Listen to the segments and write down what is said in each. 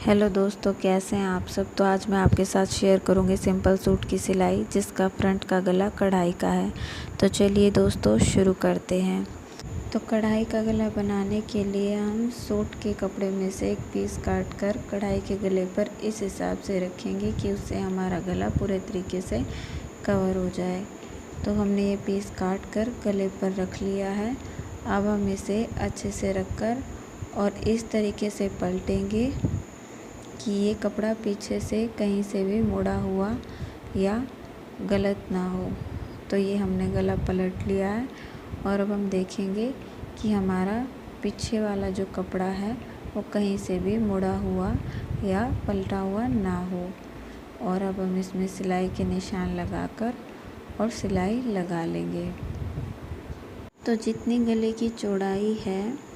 Hello दोस्तों, कैसे हैं आप सब। तो आज मैं आपके साथ शेयर करूंगी सिंपल सूट की सिलाई जिसका फ्रंट का गला कढ़ाई का है। तो चलिए दोस्तों शुरू करते हैं। तो कढ़ाई का गला बनाने के लिए हम सूट के कपड़े में से एक पीस काट कर कढ़ाई के गले पर इस हिसाब से रखेंगे कि उससे हमारा गला पूरे तरीके से कवर हो जाए। तो हमने ये पीस काट कर गले पर रख लिया है। अब हम इसे अच्छे से रख कर और इस तरीके से पलटेंगे कि ये कपड़ा पीछे से कहीं से भी मुड़ा हुआ या गलत ना हो। तो ये हमने गला पलट लिया है और अब हम देखेंगे कि हमारा पीछे वाला जो कपड़ा है वो कहीं से भी मुड़ा हुआ या पलटा हुआ ना हो। और अब हम इसमें सिलाई के निशान लगाकर और सिलाई लगा लेंगे। तो जितनी गले की चौड़ाई है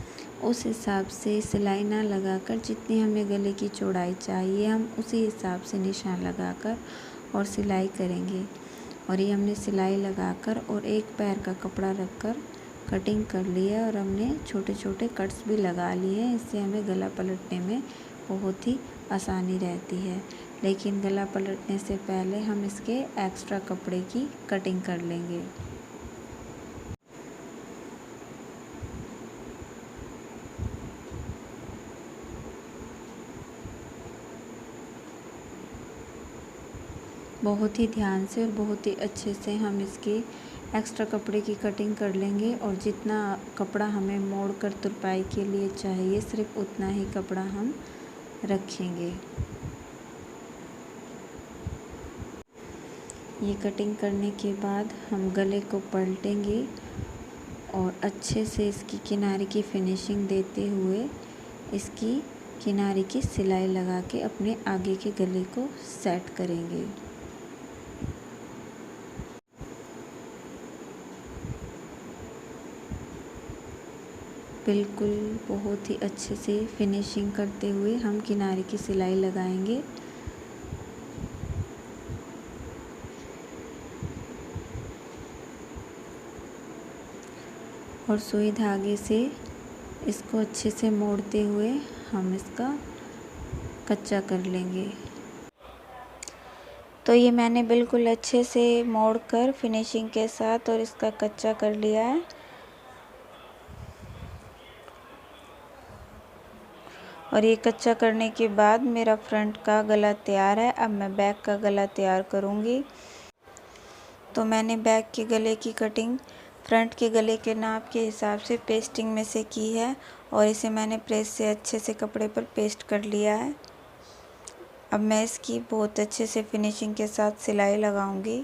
उस हिसाब से सिलाई ना लगाकर जितनी हमें गले की चौड़ाई चाहिए हम उसी हिसाब से निशान लगाकर और सिलाई करेंगे। और ये हमने सिलाई लगाकर और एक पैर का कपड़ा रखकर कटिंग कर लिया और हमने छोटे छोटे कट्स भी लगा लिए हैं। इससे हमें गला पलटने में बहुत ही आसानी रहती है। लेकिन गला पलटने से पहले हम इसके एक्स्ट्रा कपड़े की कटिंग कर लेंगे। बहुत ही ध्यान से और बहुत ही अच्छे से हम इसके एक्स्ट्रा कपड़े की कटिंग कर लेंगे। और जितना कपड़ा हमें मोड़ कर तुरपाई के लिए चाहिए सिर्फ उतना ही कपड़ा हम रखेंगे। ये कटिंग करने के बाद हम गले को पलटेंगे और अच्छे से इसकी किनारे की फिनिशिंग देते हुए इसकी किनारे की सिलाई लगा के अपने आगे के गले को सेट करेंगे। बिल्कुल बहुत ही अच्छे से फिनिशिंग करते हुए हम किनारे की सिलाई लगाएंगे। और सुई धागे से इसको अच्छे से मोड़ते हुए हम इसका कच्चा कर लेंगे। तो ये मैंने बिल्कुल अच्छे से मोड़कर फिनिशिंग के साथ और इसका कच्चा कर लिया है। और ये कच्चा करने के बाद मेरा फ्रंट का गला तैयार है। अब मैं बैक का गला तैयार करूँगी। तो मैंने बैक के गले की कटिंग फ्रंट के गले के नाप के हिसाब से पेस्टिंग में से की है और इसे मैंने प्रेस से अच्छे से कपड़े पर पेस्ट कर लिया है। अब मैं इसकी बहुत अच्छे से फिनिशिंग के साथ सिलाई लगाऊंगी।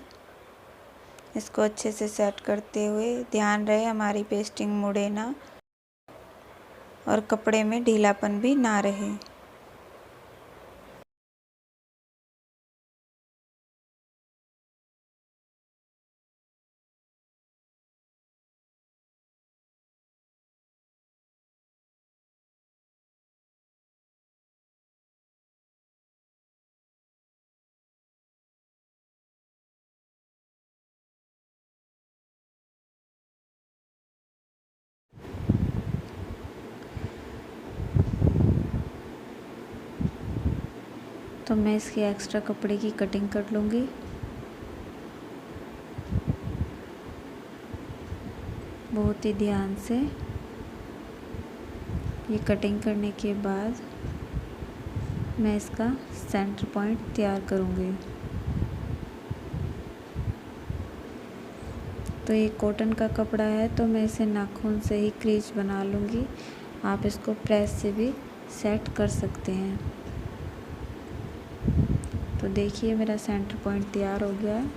इसको अच्छे से सेट करते हुए ध्यान रहे हमारी पेस्टिंग मुड़े ना और कपड़े में ढीलापन भी ना रहे। तो मैं इसके एक्स्ट्रा कपड़े की कटिंग कर लूँगी। बहुत ही ध्यान से ये कटिंग करने के बाद मैं इसका सेंटर पॉइंट तैयार करूँगी। तो ये कॉटन का कपड़ा है तो मैं इसे नाखून से ही क्रीज बना लूँगी। आप इसको प्रेस से भी सेट कर सकते हैं। तो देखिए मेरा सेंटर पॉइंट तैयार हो गया है।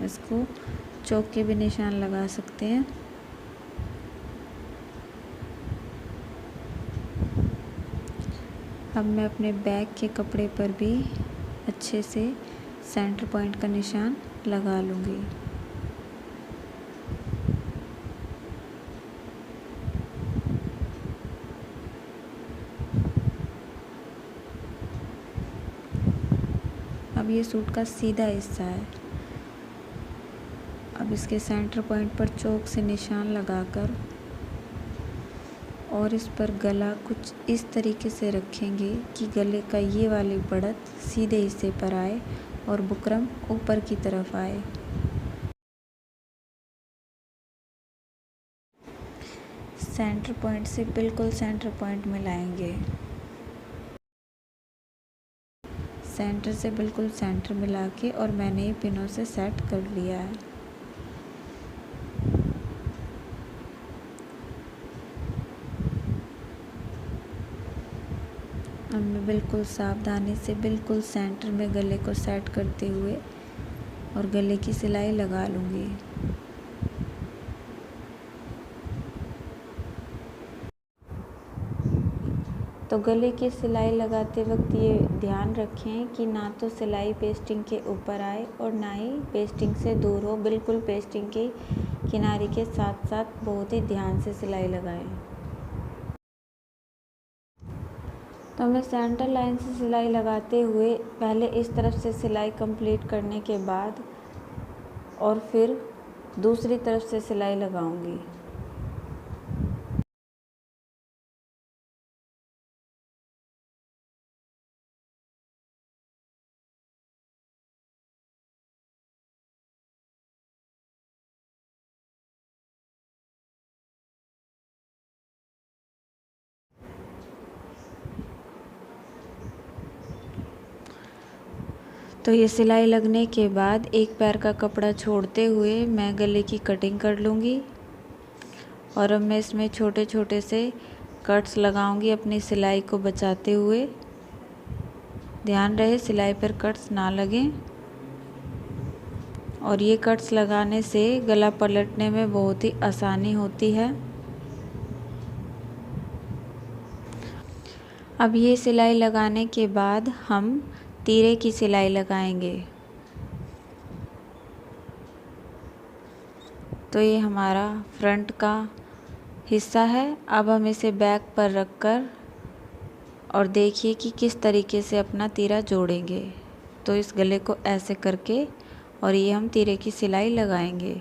इसको चौक के भी निशान लगा सकते हैं। अब मैं अपने बैक के कपड़े पर भी अच्छे से सेंटर पॉइंट का निशान लगा लूँगी। अब ये सूट का सीधा हिस्सा है। अब इसके सेंटर पॉइंट पर चौक से निशान लगाकर और इस पर गला कुछ इस तरीके से रखेंगे कि गले का ये वाली बढ़त सीधे हिस्से पर आए और बुकरम ऊपर की तरफ आए। सेंटर पॉइंट से बिल्कुल सेंटर पॉइंट मिलाएंगे। सेंटर से बिल्कुल सेंटर मिला के और मैंने ये पिनों से सेट कर लिया है। अब मैं बिल्कुल सावधानी से बिल्कुल सेंटर में गले को सेट करते हुए और गले की सिलाई लगा लूँगी। तो गले की सिलाई लगाते वक्त ये ध्यान रखें कि ना तो सिलाई पेस्टिंग के ऊपर आए और ना ही पेस्टिंग से दूर हो, बिल्कुल पेस्टिंग की किनारे के साथ साथ बहुत ही ध्यान से सिलाई लगाएं। तो मैं सेंटर लाइन से सिलाई लगाते हुए पहले इस तरफ से सिलाई कंप्लीट करने के बाद और फिर दूसरी तरफ से सिलाई लगाऊंगी। तो ये सिलाई लगने के बाद एक पैर का कपड़ा छोड़ते हुए मैं गले की कटिंग कर लूँगी और अब मैं इसमें छोटे छोटे से कट्स लगाऊंगी अपनी सिलाई को बचाते हुए। ध्यान रहे सिलाई पर कट्स ना लगें और ये कट्स लगाने से गला पलटने में बहुत ही आसानी होती है। अब ये सिलाई लगाने के बाद हम तीरे की सिलाई लगाएंगे। तो ये हमारा फ्रंट का हिस्सा है। अब हम इसे बैक पर रखकर और देखिए कि किस तरीके से अपना तीरा जोड़ेंगे। तो इस गले को ऐसे करके और ये हम तीरे की सिलाई लगाएंगे।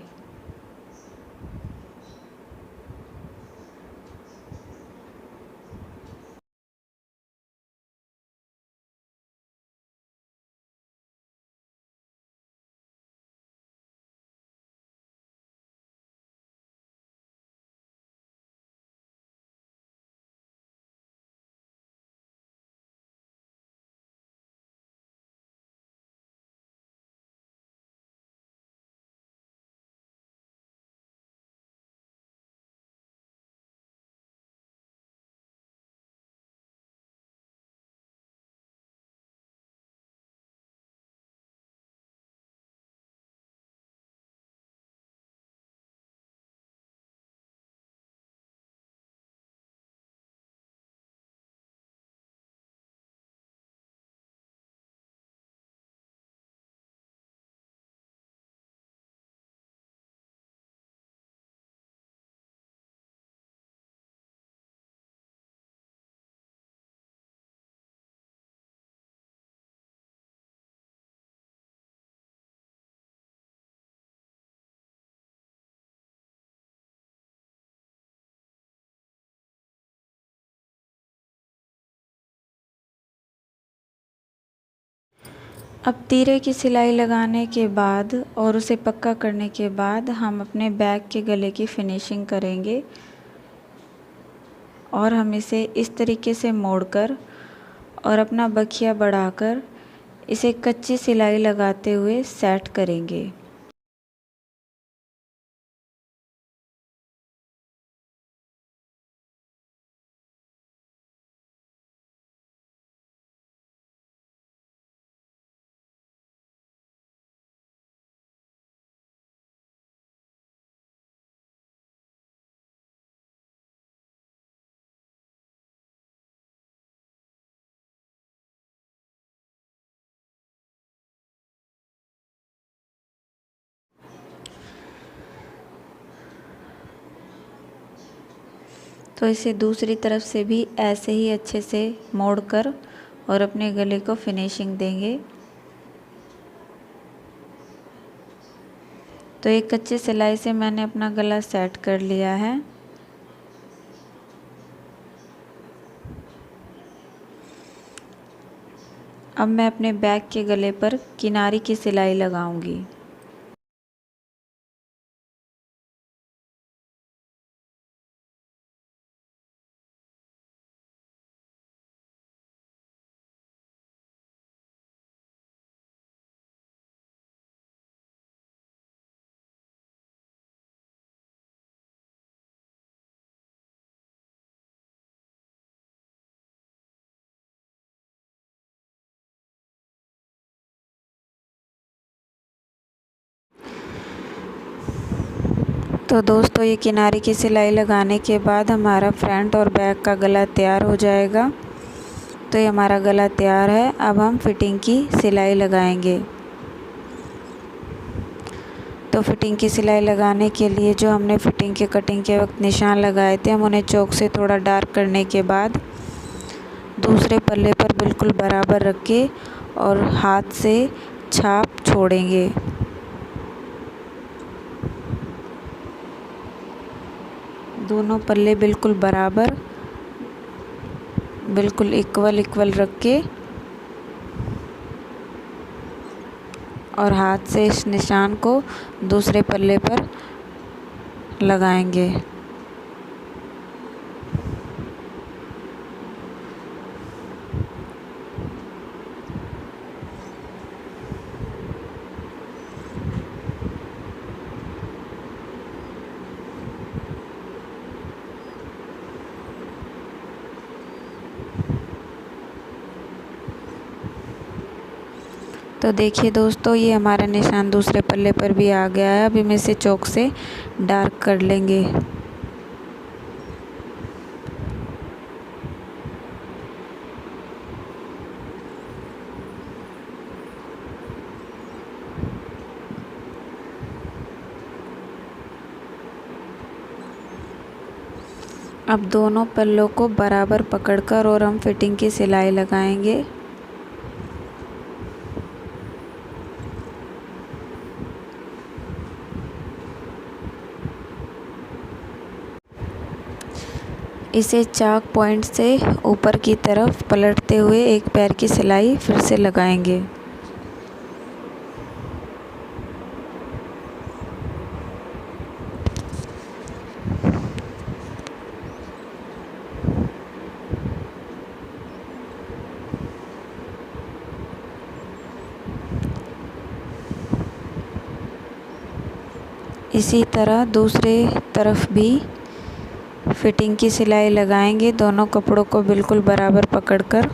अब तीरे की सिलाई लगाने के बाद और उसे पक्का करने के बाद हम अपने बैक के गले की फिनिशिंग करेंगे और हम इसे इस तरीके से मोड़कर और अपना बखिया बढ़ाकर इसे कच्ची सिलाई लगाते हुए सेट करेंगे। तो इसे दूसरी तरफ से भी ऐसे ही अच्छे से मोड़कर और अपने गले को फिनिशिंग देंगे। तो एक कच्ची सिलाई से मैंने अपना गला सेट कर लिया है। अब मैं अपने बैग के गले पर किनारी की सिलाई लगाऊंगी। तो दोस्तों ये किनारे की सिलाई लगाने के बाद हमारा फ्रंट और बैक का गला तैयार हो जाएगा। तो ये हमारा गला तैयार है। अब हम फिटिंग की सिलाई लगाएंगे। तो फिटिंग की सिलाई लगाने के लिए जो हमने फिटिंग के कटिंग के वक्त निशान लगाए थे, हम उन्हें चौक से थोड़ा डार्क करने के बाद दूसरे पल्ले पर बिल्कुल बराबर रख के और हाथ से छाप छोड़ेंगे। दोनों पल्ले बिल्कुल बराबर, बिल्कुल इक्वल रख के और हाथ से इस निशान को दूसरे पल्ले पर लगाएंगे। तो देखिए दोस्तों, ये हमारा निशान दूसरे पल्ले पर भी आ गया है। अब हम इसे चौक से डार्क कर लेंगे। अब दोनों पल्लों को बराबर पकड़कर और हम फिटिंग की सिलाई लगाएंगे। इसे चाक पॉइंट से ऊपर की तरफ पलटते हुए एक पैर की सिलाई फिर से लगाएंगे। इसी तरह दूसरे तरफ भी फिटिंग की सिलाई लगाएंगे, दोनों कपड़ों को बिल्कुल बराबर पकड़कर।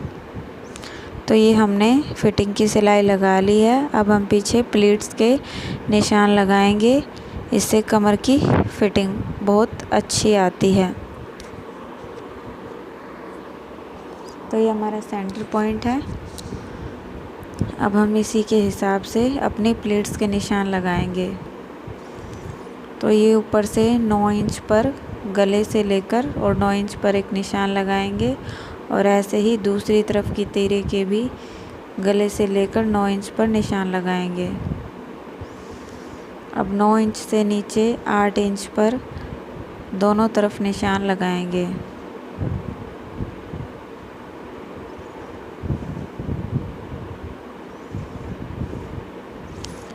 तो ये हमने फिटिंग की सिलाई लगा ली है। अब हम पीछे प्लीट्स के निशान लगाएंगे। इससे कमर की फिटिंग बहुत अच्छी आती है। तो ये हमारा सेंटर पॉइंट है। अब हम इसी के हिसाब से अपनी प्लीट्स के निशान लगाएंगे। तो ये ऊपर से 9 इंच पर गले से लेकर और 9 इंच पर एक निशान लगाएंगे और ऐसे ही दूसरी तरफ की तीरे के भी गले से लेकर 9 इंच पर निशान लगाएंगे। अब 9 इंच से नीचे 8 इंच पर दोनों तरफ निशान लगाएंगे।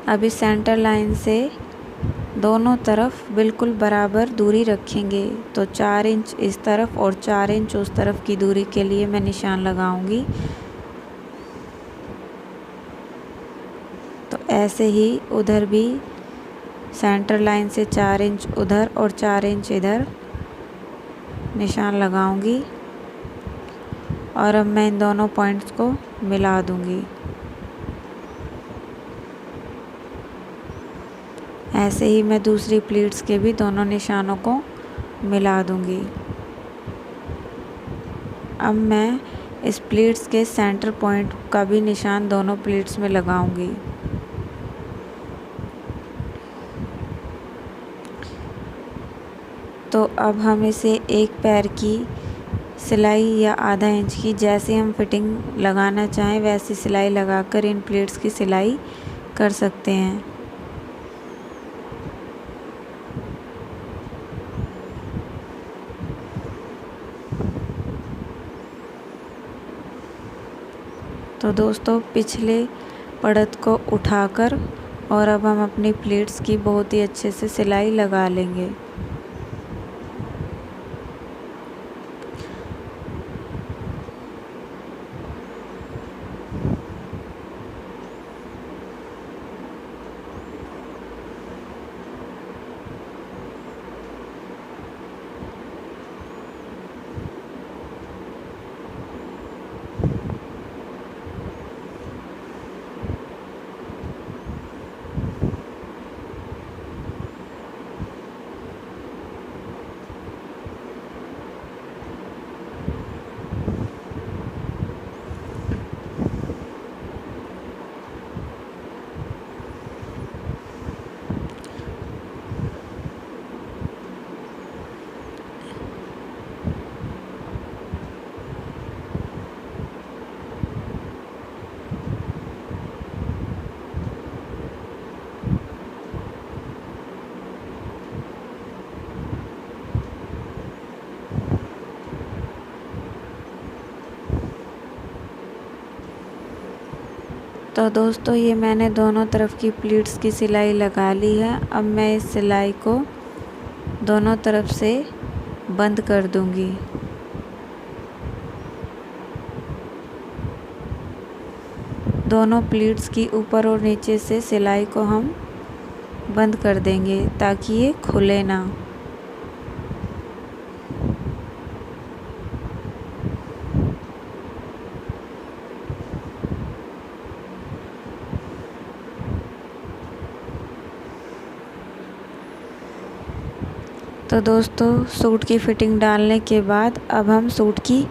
अब इस सेंटर लाइन से दोनों तरफ बिल्कुल बराबर दूरी रखेंगे। तो 4 इंच इस तरफ और 4 इंच उस तरफ की दूरी के लिए मैं निशान लगाऊंगी। तो ऐसे ही उधर भी सेंटर लाइन से 4 इंच उधर और 4 इंच इधर निशान लगाऊंगी और अब मैं इन दोनों पॉइंट्स को मिला दूंगी। ऐसे ही मैं दूसरी प्लीट्स के भी दोनों निशानों को मिला दूंगी। अब मैं इस प्लीट्स के सेंटर पॉइंट का भी निशान दोनों प्लीट्स में लगाऊंगी। तो अब हम इसे एक पैर की सिलाई या आधा इंच की, जैसे हम फिटिंग लगाना चाहें वैसी सिलाई लगाकर इन प्लीट्स की सिलाई कर सकते हैं। तो दोस्तों पिछले पड़त को उठाकर और अब हम अपनी प्लीट्स की बहुत ही अच्छे से सिलाई लगा लेंगे। तो दोस्तों ये मैंने दोनों तरफ की प्लीट्स की सिलाई लगा ली है। अब मैं इस सिलाई को दोनों तरफ से बंद कर दूंगी। दोनों प्लीट्स की ऊपर और नीचे से सिलाई को हम बंद कर देंगे ताकि ये खुले ना। तो दोस्तों सूट की फिटिंग डालने के बाद अब हम सूट की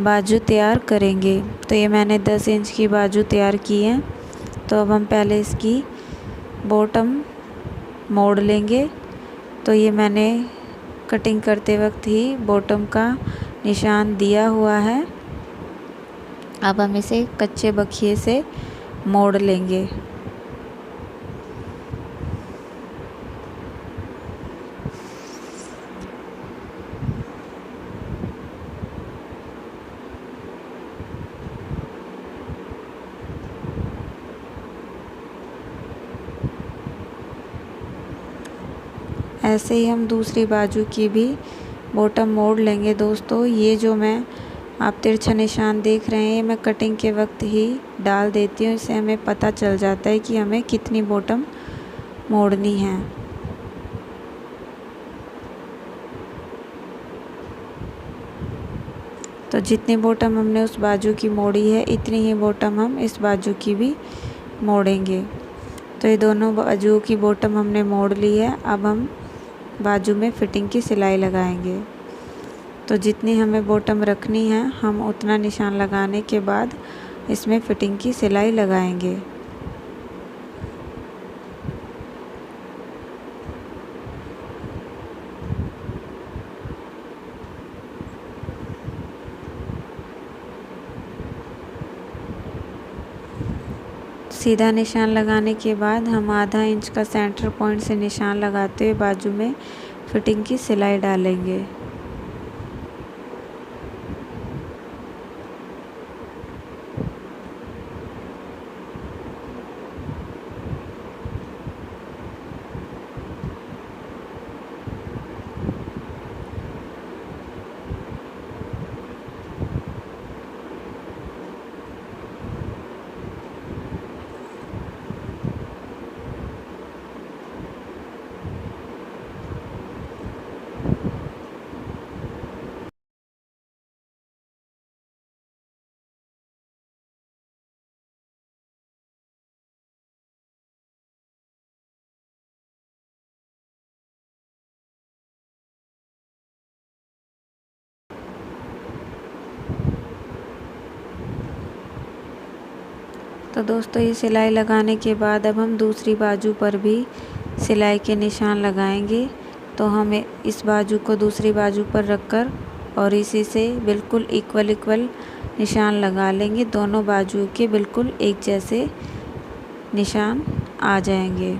बाजू तैयार करेंगे। तो ये मैंने 10 इंच की बाजू तैयार की है। तो अब हम पहले इसकी बॉटम मोड़ लेंगे। तो ये मैंने कटिंग करते वक्त ही बॉटम का निशान दिया हुआ है। अब हम इसे कच्चे बखिए से मोड़ लेंगे। ऐसे ही हम दूसरी बाजू की भी बॉटम मोड़ लेंगे। दोस्तों ये जो मैं आप तिरछा निशान देख रहे हैं मैं कटिंग के वक्त ही डाल देती हूँ। इससे हमें पता चल जाता है कि हमें कितनी बॉटम मोड़नी है। तो जितनी बॉटम हमने उस बाजू की मोड़ी है इतनी ही बॉटम हम इस बाजू की भी मोड़ेंगे। तो ये दोनों बाजुओं की बॉटम हमने मोड़ ली है। अब हम बाजू में फिटिंग की सिलाई लगाएंगे। तो जितनी हमें बॉटम रखनी है हम उतना निशान लगाने के बाद इसमें फिटिंग की सिलाई लगाएंगे। सीधा निशान लगाने के बाद हम आधा इंच का सेंटर पॉइंट से निशान लगाते हुए बाजू में फिटिंग की सिलाई डालेंगे। तो दोस्तों ये सिलाई लगाने के बाद अब हम दूसरी बाजू पर भी सिलाई के निशान लगाएंगे। तो हम इस बाजू को दूसरी बाजू पर रखकर और इसी से बिल्कुल इक्वल निशान लगा लेंगे। दोनों बाजू के बिल्कुल एक जैसे निशान आ जाएंगे।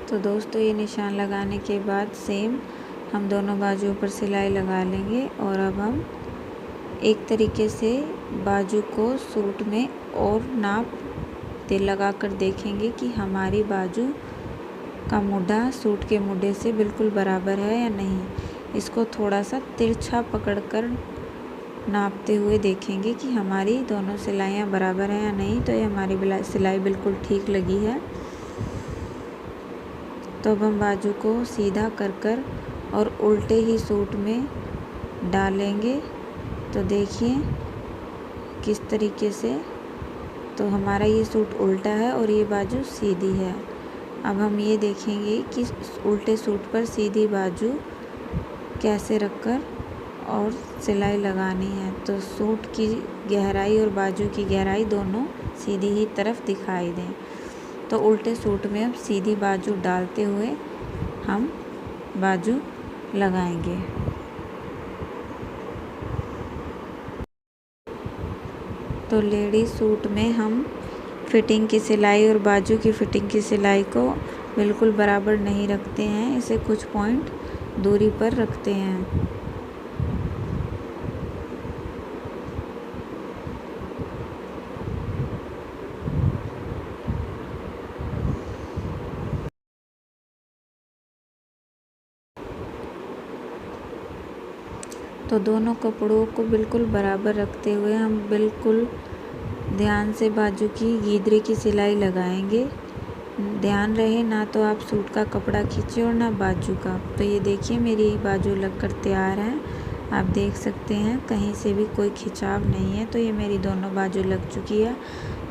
तो दोस्तों ये निशान लगाने के बाद सेम हम दोनों बाजुओं पर सिलाई लगा लेंगे। और अब हम एक तरीके से बाजू को सूट में और नाप तेल लगा कर देखेंगे कि हमारी बाजू का मुड्ढा सूट के मुड्ढे से बिल्कुल बराबर है या नहीं। इसको थोड़ा सा तिरछा पकड़कर नापते हुए देखेंगे कि हमारी दोनों सिलाइयाँ बराबर हैं या नहीं। तो ये हमारी सिलाई बिल्कुल ठीक लगी है। तो अब हम बाजू को सीधा कर और उल्टे ही सूट में डालेंगे। तो देखिए किस तरीके से, तो हमारा ये सूट उल्टा है और ये बाजू सीधी है। अब हम ये देखेंगे कि उल्टे सूट पर सीधी बाजू कैसे रखकर और सिलाई लगानी है। तो सूट की गहराई और बाजू की गहराई दोनों सीधी ही तरफ दिखाई दें। तो उल्टे सूट में अब सीधी बाजू डालते हुए हम बाजू लगाएंगे। तो लेडीज सूट में हम फिटिंग की सिलाई और बाजू की फिटिंग की सिलाई को बिल्कुल बराबर नहीं रखते हैं, इसे कुछ पॉइंट दूरी पर रखते हैं। तो दोनों कपड़ों को बिल्कुल बराबर रखते हुए हम बिल्कुल ध्यान से बाजू की गीदरे की सिलाई लगाएंगे। ध्यान रहे ना तो आप सूट का कपड़ा खींचे और ना बाजू का। तो ये देखिए मेरी बाजू लगकर तैयार है, आप देख सकते हैं कहीं से भी कोई खिंचाव नहीं है। तो ये मेरी दोनों बाजू लग चुकी है।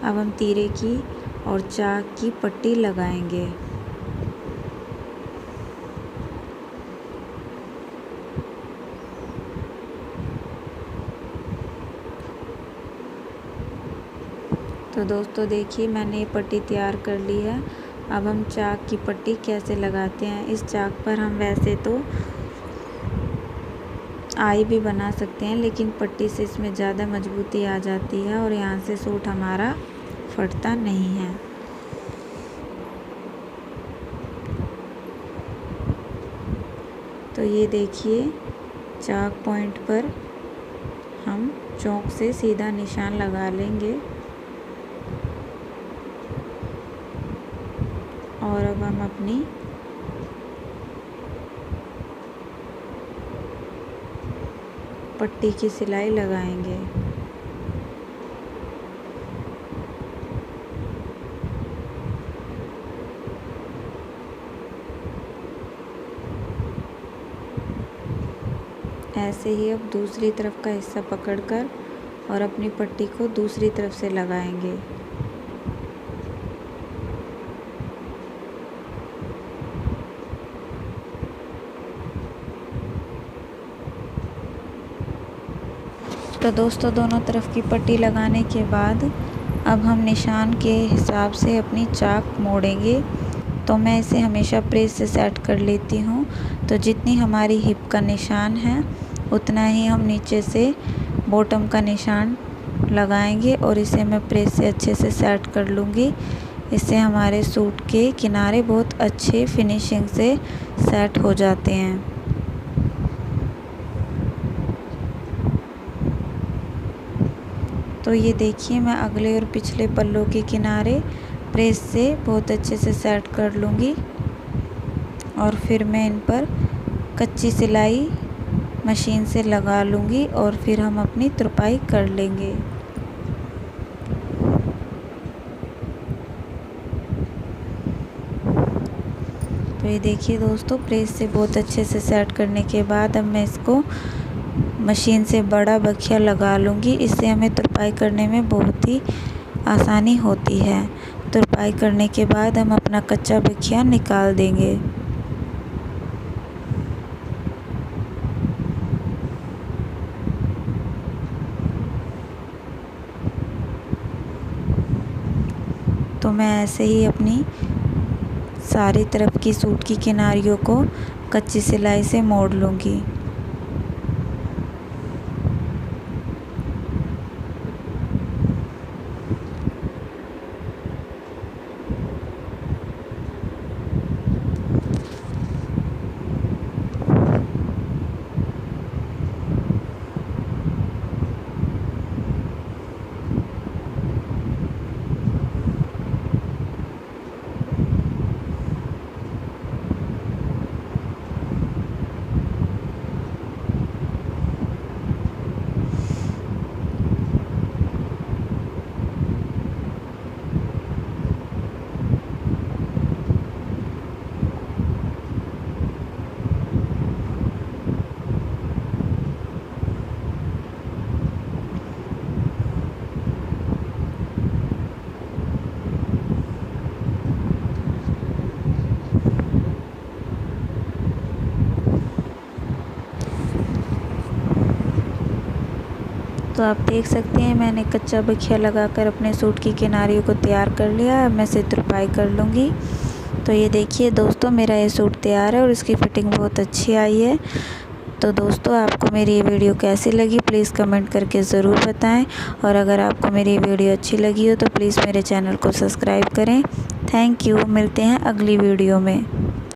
अब हम तीरे की और चाक की पट्टी लगाएंगे। तो दोस्तों देखिए मैंने ये पट्टी तैयार कर ली है। अब हम चाक की पट्टी कैसे लगाते हैं। इस चाक पर हम वैसे तो आई भी बना सकते हैं, लेकिन पट्टी से इसमें ज़्यादा मजबूती आ जाती है और यहाँ से सूट हमारा फटता नहीं है। तो ये देखिए चाक पॉइंट पर हम चौक से सीधा निशान लगा लेंगे। और अब हम अपनी पट्टी की सिलाई लगाएंगे। ऐसे ही अब दूसरी तरफ का हिस्सा पकड़कर और अपनी पट्टी को दूसरी तरफ से लगाएंगे। तो दोस्तों दोनों तरफ की पट्टी लगाने के बाद अब हम निशान के हिसाब से अपनी चाक मोड़ेंगे। तो मैं इसे हमेशा प्रेस से सेट कर लेती हूँ। तो जितनी हमारी हिप का निशान है उतना ही हम नीचे से बॉटम का निशान लगाएंगे और इसे मैं प्रेस से अच्छे से सेट कर लूँगी। इससे हमारे सूट के किनारे बहुत अच्छे फिनिशिंग से सेट हो जाते हैं। तो ये देखिए मैं अगले और पिछले पल्लों के किनारे प्रेस से बहुत अच्छे से सेट कर लूँगी और फिर मैं इन पर कच्ची सिलाई मशीन से लगा लूँगी और फिर हम अपनी तुरपाई कर लेंगे। तो ये देखिए दोस्तों प्रेस से बहुत अच्छे से सेट करने के बाद अब मैं इसको मशीन से बड़ा बखिया लगा लूँगी। इससे हमें तुरपाई करने में बहुत ही आसानी होती है। तुरपाई करने के बाद हम अपना कच्चा बखिया निकाल देंगे। तो मैं ऐसे ही अपनी सारी तरफ की सूट की किनारियों को कच्ची सिलाई से मोड़ लूँगी। तो आप देख सकते हैं मैंने कच्चा बखिया लगाकर अपने सूट की किनारियों को तैयार कर लिया है। अब मैं इसे तुरपाई कर लूँगी। तो ये देखिए दोस्तों, मेरा ये सूट तैयार है और इसकी फ़िटिंग बहुत अच्छी आई है। तो दोस्तों, आपको मेरी ये वीडियो कैसी लगी प्लीज़ कमेंट करके ज़रूर बताएं। और अगर आपको मेरी ये वीडियो अच्छी लगी हो तो प्लीज़ मेरे चैनल को सब्सक्राइब करें। Thank you. मिलते हैं अगली वीडियो में।